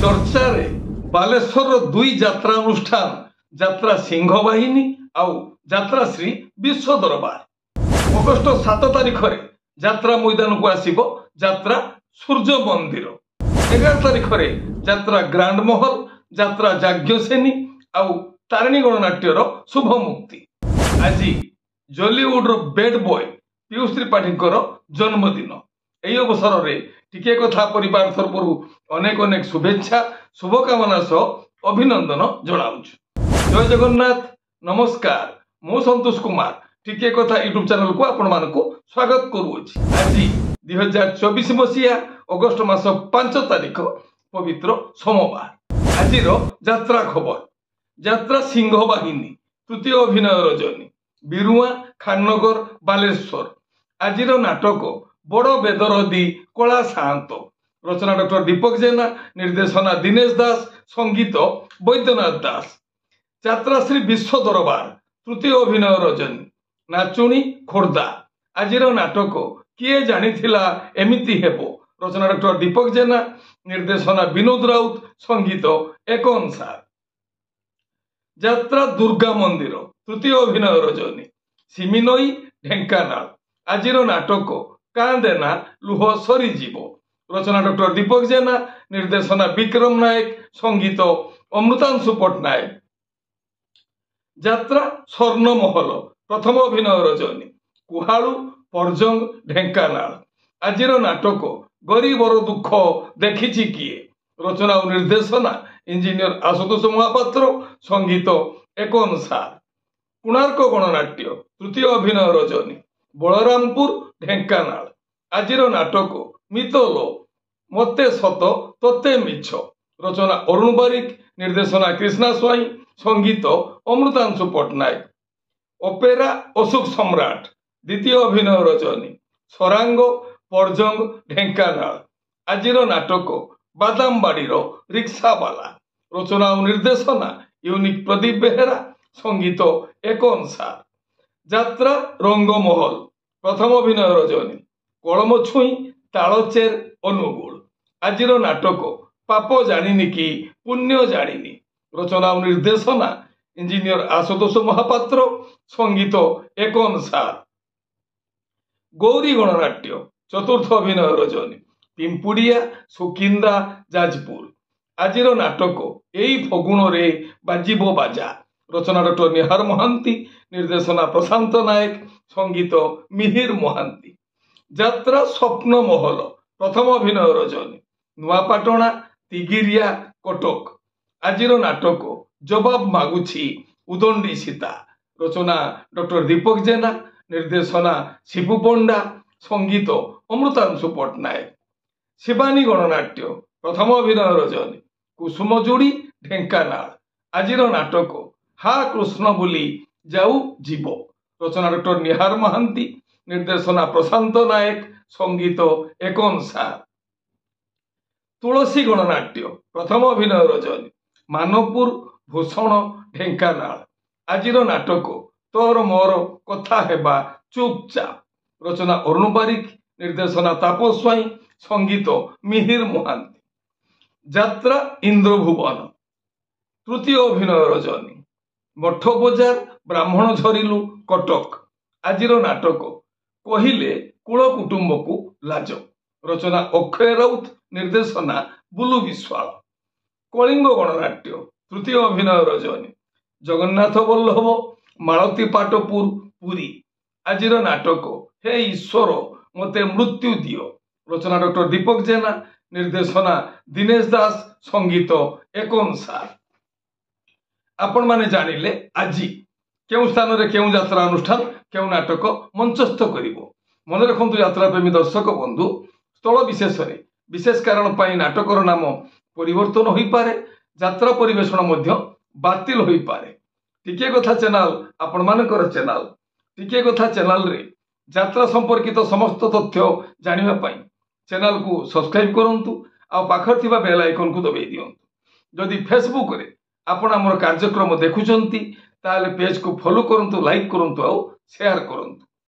चर्चारे बालेश्वर दुई यात्रा अनुष्ठान यात्रा सिंह बाहिनी आउ यात्रा श्री विश्व दरबार अगस्ट 7 तारिख रे यात्रा मैदान को आसिबो यात्रा सूर्य मंदिर 11 तारिख रे यात्रा ग्रांड महल यात्रा जाग्ञसेनी आउ तारिणी गणनाट्यर शुभ मुक्ति। आज जॉलीवुड रो बेड बॉय पीयूष त्रिपाठी जन्मदिन एई अवसर रे टिके कथा परिवार तरफ अनेक अनेक शुभेच्छा शुभकामना सह अभिनंदन जनाऊछु। जय जगन्नाथ नमस्कार मु संतोष कुमार टिके कथा यूट्यूब चैनल को आपण मानको स्वागत करूछि। आज 2024 मसीहा अगस्ट मास 5 तारिख पवित्र सोमवार। आज यात्रा खबर यात्रा सिंह बाहिनी तृतीय अभिनय रजनी बिरुआ खाननगर बालेश्वर। आज नाटक बड़ बेदरदी कला साहंत रचना डॉक्टर दीपक जेना निर्देशना दिनेश दास संगीत वैद्यनाथ दास। यात्रा श्री विश्व दरबार तृतीय अभिनय रजनी नाचुणी खोर्धा। आज नाटक किए जानिथिला एमिति हेबो रचना डॉक्टर दीपक जेना निर्देशना विनोद राउत संगीत एक अनुसार। यात्रा दुर्गा मंदिर तृतीय अभिनय रजनी सिमिनई ढेंकानाल। आज नाटक कांदेना लुह सरीजीव रचना डॉक्टर दीपक जेना निर्देशना विक्रम नायक संगीत अमृतांशु पट्टनायक। यात्रा स्वर्ण महल प्रथम अभिनय रजनी कुहालू परजंग ढेंकानाल। आज नाटक गरीबर दुख देखिछि किए रचना और निर्देशना इंजीनियर आशुतोष महापात्र संगीत एक अनुसार। कोणार्क गणनाट्य तृतीय अभिनय रजनी बलरामपुर ढेंकानाल। आज नाटक मितलो मते सत तोते मिछ रचना अरुण बारिक निर्देशना कृष्णा स्वाई संगीत अमृतांशु पट्टनायक। ओपेरा अशोक सम्राट द्वितीय अभिनय रजनी सरांग परजंग ढेंकानाल। आज नाटक बादामबाड़ी रिक्सावाला रचना और निर्देशना यूनिक प्रदीप बेहेरा संगीत एक अनुसार। यात्रा रंगमहल प्रथम अभिनय रजनी कलम छुई तालचेर अनुगुल। आज नाटक पाप जानिनी कि पुण्य जानिनी रचना और निर्देशना इंजीनियर आशुतोष महापात्र संगीत एक अनुसार। गौरी गणनाट्य चतुर्थ अभिनय रजनी पिंपुड़िया सुकिंदा जाजपुर। आज नाटक एई फगुण रे बाजिबो बाजा रचना डॉक्टर निहार महांती निर्देशना प्रशांत नायक संगीत मिहिर महांती। यात्रा स्वप्न महल प्रथम अभिनय रजनी नुआपाटना तिगिरिया कटक। आज नाटक जवाब मागुछि उदंडी सीता रचना डॉक्टर दीपक जेना निर्देशना शिबू पंडा संगीत अमृतांशु पट्टनायक। शिवानी गणनाट्य प्रथम अभिनय रजनी कुसुमजोड़ी ढेंकानाल। आज नाटक हा कृष्ण बोली जाऊ जीव रचना डॉक्टर निहार महांती निर्देशना प्रशांत नायक संगीत एक अनुसार। तुलसी गणनाट्य प्रथम अभिनय रजनी मानपुर भूषण ढेंकानाल। आज नाटक तोर मोर कथा हेबा चुपचाप रचना अरुण बारिक निर्देशना तापस स्वाई संगीत मिहिर महांती। यात्रा इंद्रभुवन तृतीय अभिनय रजनी मठ बजार ब्राह्मण झरिलु कटक। आज नाटक कहिले कुल कुटुंब को लाज रचना अक्षय राउत निर्देशना बुलु विश्वाल। कलिंग गणनाट्य तृतीय अभिनय रजनी जगन्नाथ वल्लभ मालती पाटपुर पुरी। आज नाटक हे ईश्वर मते मृत्यु दियो रचना डॉक्टर दीपक जेना निर्देशना दिनेश दास संगीत एक अनुसार। आपण माने जानिले आज केउ स्थान रे केउ यात्रा अनुष्ठान केउ नाटक मंचस्थ करिवो। मन रखंतु यात्रा प्रेमी दर्शक बंधु स्थल विशेष रे विशेष कारण पाई नाटकर नाम परिवर्तन होई पारे यात्रा परिवेषण मध्य बातिल होई पारे। टिके कथा चैनल आपण मानकर चैनल टिके कथा चैनल रे यात्रा संपर्कित समस्त तथ्य जानिबा पाई चैनल को सब्सक्राइब करंतु आ पाखर थिबा बेल आइकन को दबाई दियंतु। जदि फेसबुक रे आपण हमर कार्यक्रम देखुचंती ताले पेज को फॉलो करंतु लाइक करंतु आ शेयर करंतु।